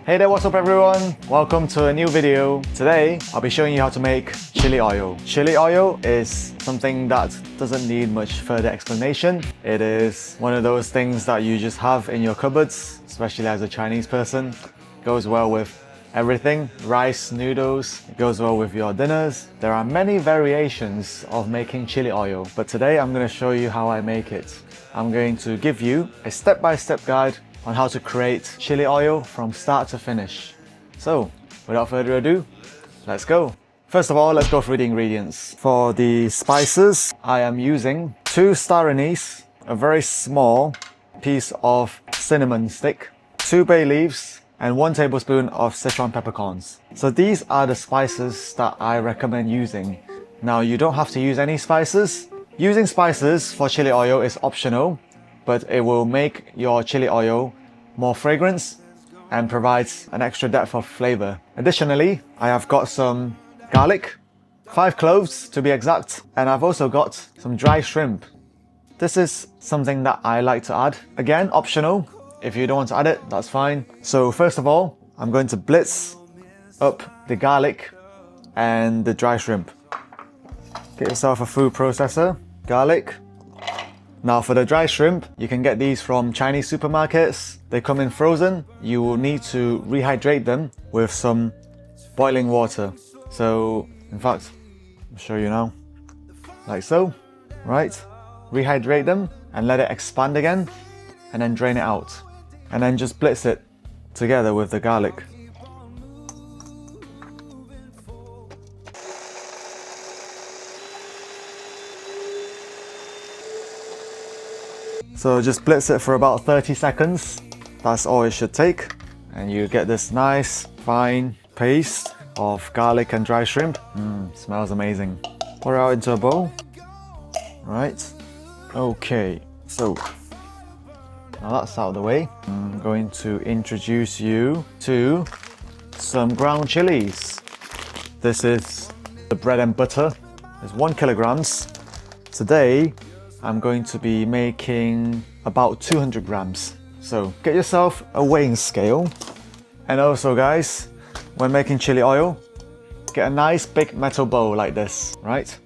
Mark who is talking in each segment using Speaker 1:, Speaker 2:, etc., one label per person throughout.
Speaker 1: Hey there, what's up everyone? Welcome to a new video. Today, I'll be showing you how to make chili oil. Chili oil is something that doesn't need much further explanation. It is one of those things that you just have in your cupboards, especially as a Chinese person. It goes well with everything, rice, noodles, it goes well with your dinners. There are many variations of making chili oil, but today I'm going to show you how I make it. I'm going to give you a step-by-step guide on how to create chili oil from start to finish. So, without further ado, let's go. First of all, let's go through the ingredients. For the spices, I am using 2 star anise, a very small piece of cinnamon stick, 2 bay leaves, and 1 tablespoon of Sichuan peppercorns. So these are the spices that I recommend using. Now, you don't have to use any spices. Using spices for chili oil is optional, but it will make your chili oil more fragrance and provides an extra depth of flavor. Additionally, I have got some garlic, 5 cloves to be exact, and I've also got some dry shrimp. This is something that I like to add. Again, optional. If you don't want to add it, that's fine. So first of all, I'm going to blitz up the garlic and the dry shrimp. Get yourself a food processor, garlic. Now for the dry shrimp, you can get these from Chinese supermarkets. They come in frozen. You will need to rehydrate them with some boiling water. So, in fact, I'll show you now. Like so, right? Rehydrate them and let it expand again, and then drain it out. And then just blitz it together with the garlic. So just blitz it for about 30 seconds. That's all it should take. And you get this nice fine paste of garlic and dry shrimp. Smells amazing. Pour it out into a bowl. Right. Okay, so now that's out of the way. I'm going to introduce you to some ground chilies. This is the bread and butter. It's 1 kilograms. Today, I'm going to be making about 200 grams. So get yourself a weighing scale. And also guys, when making chili oil, get a nice big metal bowl like this, right?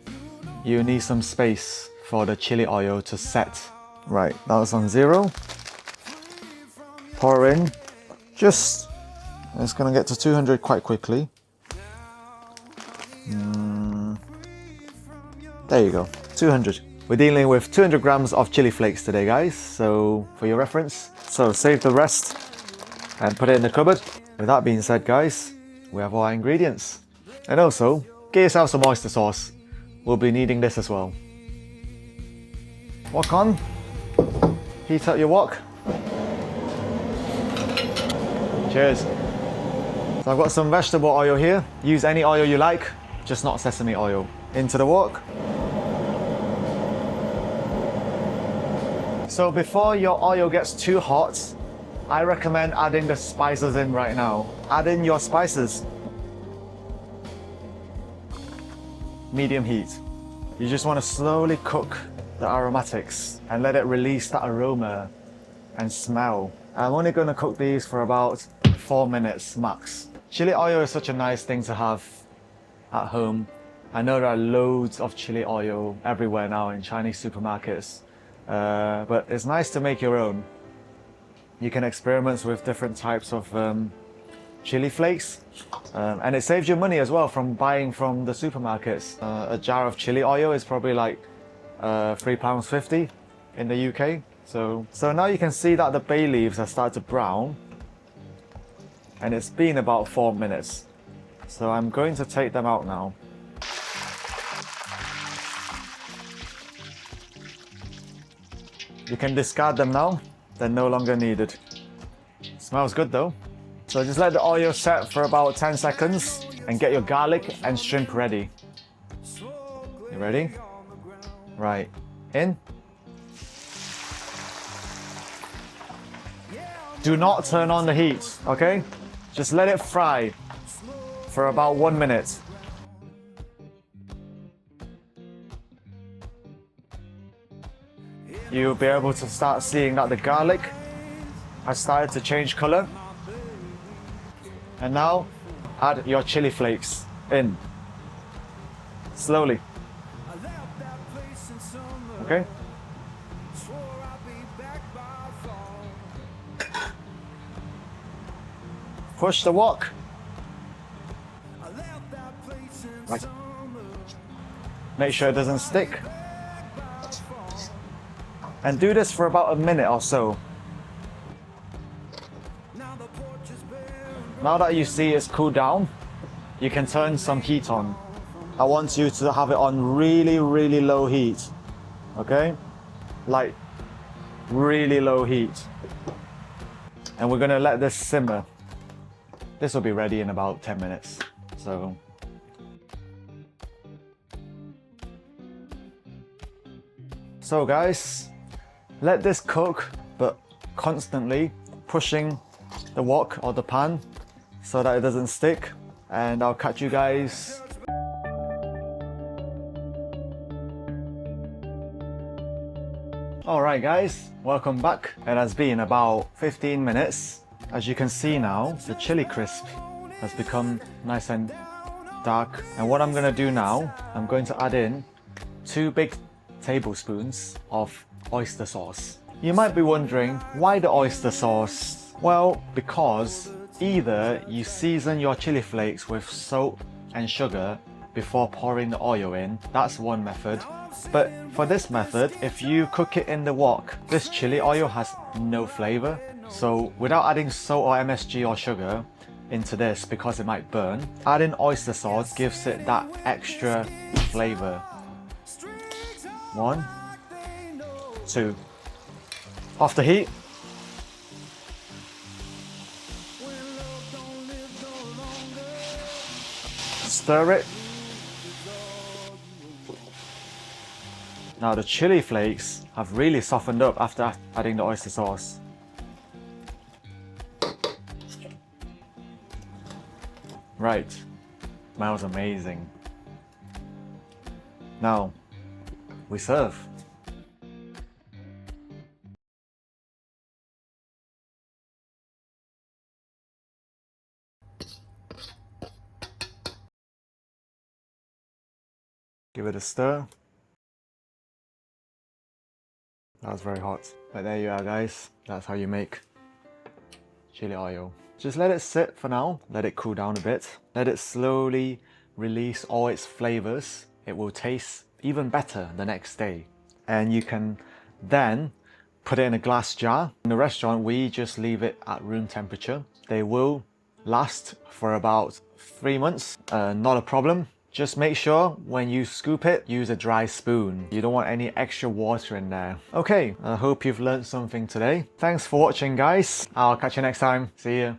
Speaker 1: You need some space for the chili oil to set. Right, that was on 0. Pour in, it's gonna get to 200 quite quickly. There you go, 200. We're dealing with 200 grams of chili flakes today, guys, so for your reference. So save the rest and put it in the cupboard. With that being said, guys, we have all our ingredients. And also, get yourself some oyster sauce. We'll be needing this as well. Wok on, heat up your wok. Cheers. So I've got some vegetable oil here. Use any oil you like, just not sesame oil. Into the wok. So before your oil gets too hot, I recommend adding the spices in right now. Add in your spices. Medium heat. You just want to slowly cook the aromatics and let it release that aroma and smell. I'm only going to cook these for about 4 minutes max. Chili oil is such a nice thing to have at home. I know there are loads of chili oil everywhere now in Chinese supermarkets. But it's nice to make your own. You can experiment with different types of chili flakes, and it saves you money as well from buying from the supermarkets. A jar of chili oil is probably like £3.50 in the UK. So now you can see that the bay leaves have started to brown, and it's been about 4 minutes. So I'm going to take them out now. You can discard them now, they're no longer needed. Smells good though. So just let the oil set for about 10 seconds and get your garlic and shrimp ready. You ready? Right, in. Do not turn on the heat, okay? Just let it fry for about 1 minute. You'll be able to start seeing that the garlic has started to change color. And now add your chili flakes in. Slowly. Okay? Push the wok. Right. Make sure it doesn't stick. And do this for about a minute or so. Now that you see it's cooled down, you can turn some heat on. I want you to have it on really, really low heat. Okay? Like really low heat. And we're gonna let this simmer. This will be ready in about 10 minutes. So guys, let this cook, but constantly pushing the wok or the pan so that it doesn't stick. And I'll catch you guys. Alright guys, welcome back. It has been about 15 minutes. As you can see now, the chili crisp has become nice and dark. And what I'm going to do now, I'm going to add in 2 big tablespoons of oyster sauce. You might be wondering, why the oyster sauce? Well, because either you season your chili flakes with salt and sugar before pouring the oil in. That's one method. But for this method, if you cook it in the wok, this chili oil has no flavor. So without adding salt or MSG or sugar into this, because it might burn, adding oyster sauce gives it that extra flavor. 1, 2. Off the heat. Stir it. Now the chili flakes have really softened up after adding the oyster sauce. Right, smells amazing. Now, we serve. Give it a stir. That was very hot. But there you are guys, that's how you make chili oil. Just let it sit for now, let it cool down a bit. Let it slowly release all its flavors. It will taste even better the next day. And you can then put it in a glass jar. In the restaurant, we just leave it at room temperature. They will last for about 3 months, not a problem. Just make sure when you scoop it, use a dry spoon. You don't want any extra water in there. Okay, I hope you've learned something today. Thanks for watching guys. I'll catch you next time. See ya.